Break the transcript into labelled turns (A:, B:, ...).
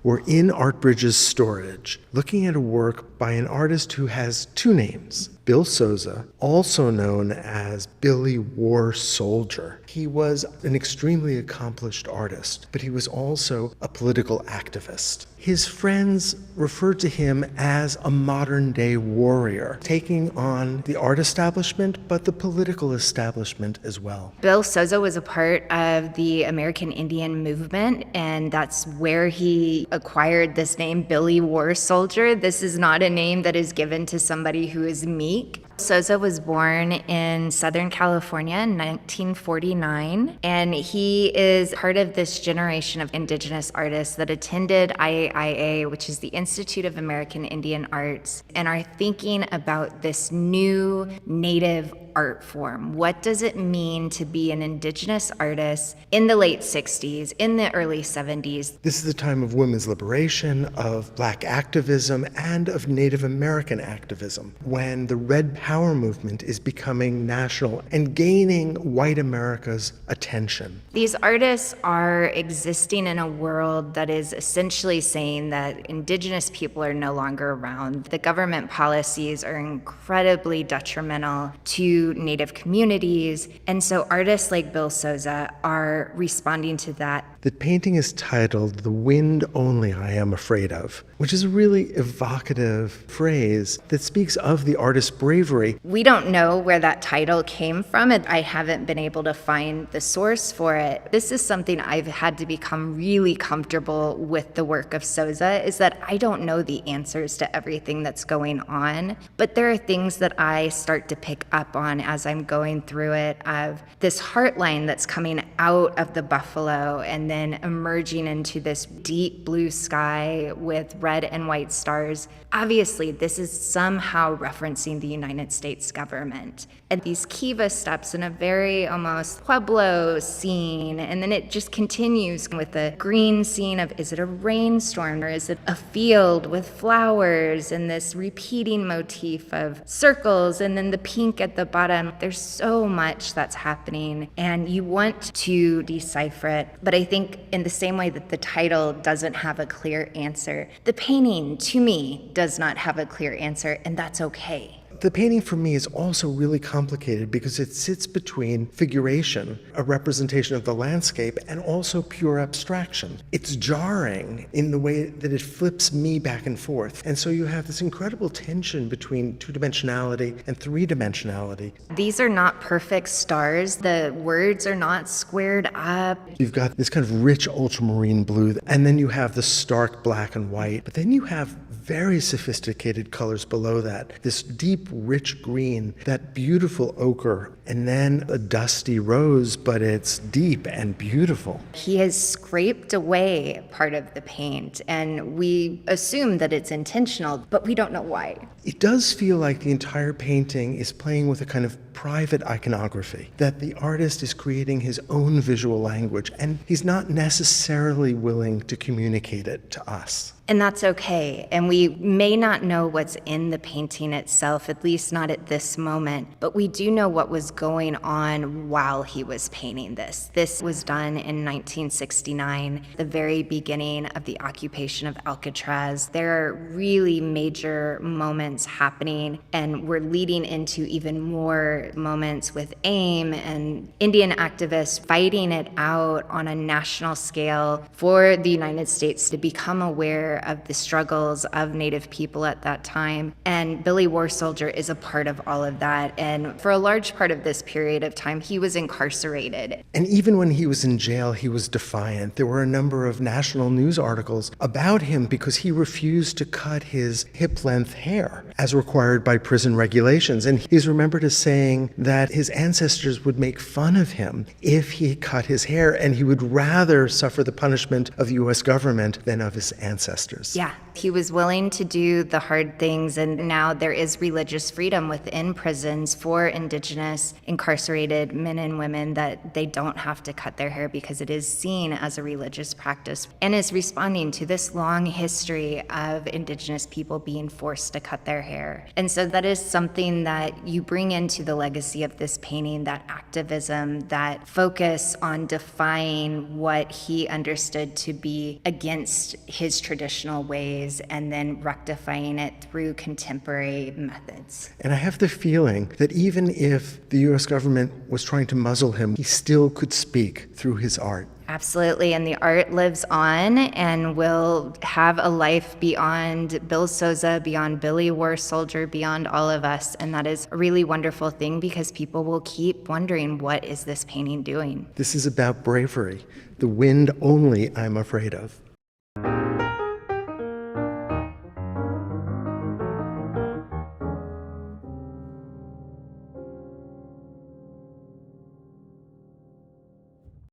A: We're in Art Bridge's storage, looking at a work by an artist who has two names. Bill Soza, also known as Billy War Soldier. He was an extremely accomplished artist, but he was also a political activist. His friends referred to him as a modern-day warrior, taking on the art establishment, but the political establishment as well.
B: Bill Soza was a part of the American Indian movement, and that's where he acquired this name, Billy War Soldier. This is not a name that is given to somebody who is meek. Soza was born in Southern California in 1949, and he is part of this generation of Indigenous artists that attended IAIA, which is the Institute of American Indian Arts, and are thinking about this new Native art form. What does it mean to be an Indigenous artist in the late 60s, in the early 70s?
A: This is the time of women's liberation, of Black activism, and of Native American activism, when the Red Power movement is becoming national and gaining white America's attention.
B: These artists are existing in a world that is essentially saying that Indigenous people are no longer around. The government policies are incredibly detrimental to Native communities, and so artists like Bill Soza are responding to that.
A: The painting is titled "The Wind Only I Am Afraid Of," which is a really evocative phrase that speaks of the artist's bravery.
B: We don't know where that title came from. I haven't been able to find the source for it. This is something I've had to become really comfortable with the work of Soza, is that I don't know the answers to everything that's going on, but there are things that I start to pick up on as I'm going through it, of this heartline that's coming out of the buffalo and then emerging into this deep blue sky with red and white stars. Obviously, this is somehow referencing the United States government. And these kiva steps in a very almost Pueblo scene, and then it just continues with the green scene of, is it a rainstorm or is it a field with flowers, and this repeating motif of circles, and then the pink at the bottom. There's so much that's happening, and you want to decipher it. But I think in the same way that the title doesn't have a clear answer, the painting, to me, does not have a clear answer, and that's okay.
A: The painting for me is also really complicated because it sits between figuration, a representation of the landscape, and also pure abstraction. It's jarring in the way that it flips me back and forth. And so you have this incredible tension between two-dimensionality and three-dimensionality.
B: These are not perfect stars. The words are not squared up.
A: You've got this kind of rich ultramarine blue, and then you have the stark black and white, but then you have very sophisticated colors below that. This deep, rich green, that beautiful ochre, and then a dusty rose, but it's deep and beautiful.
B: He has scraped away part of the paint, and we assume that it's intentional, but we don't know why.
A: It does feel like the entire painting is playing with a kind of private iconography, that the artist is creating his own visual language, and he's not necessarily willing to communicate it to us.
B: And that's okay. And we may not know what's in the painting itself, at least not at this moment, but we do know what was going on while he was painting this. This was done in 1969, the very beginning of the occupation of Alcatraz. There are really major moments happening, and we're leading into even more moments with AIM and Indian activists fighting it out on a national scale for the United States to become aware of the struggles of Native people at that time. And Billy War Soldier is a part of all of that. And for a large part of this period of time, he was incarcerated.
A: And even when he was in jail, he was defiant. There were a number of national news articles about him because he refused to cut his hip-length hair as required by prison regulations. And he's remembered as saying that his ancestors would make fun of him if he cut his hair, and he would rather suffer the punishment of the U.S. government than of his ancestors.
B: Yeah, He was willing to do the hard things, and now there is religious freedom within prisons for Indigenous incarcerated men and women, that they don't have to cut their hair because it is seen as a religious practice, and is responding to this long history of Indigenous people being forced to cut their hair. And so that is something that you bring into the legacy of this painting, that activism, that focus on defying what he understood to be against his traditional ways and then rectifying it through contemporary methods.
A: And I have the feeling that even if the US government was trying to muzzle him, he still could speak through his art.
B: Absolutely, and the art lives on and will have a life beyond Bill Soza, beyond Billy War Soldier, beyond all of us. And that is a really wonderful thing, because people will keep wondering, what is this painting doing?
A: This is about bravery, the wind only I'm afraid of.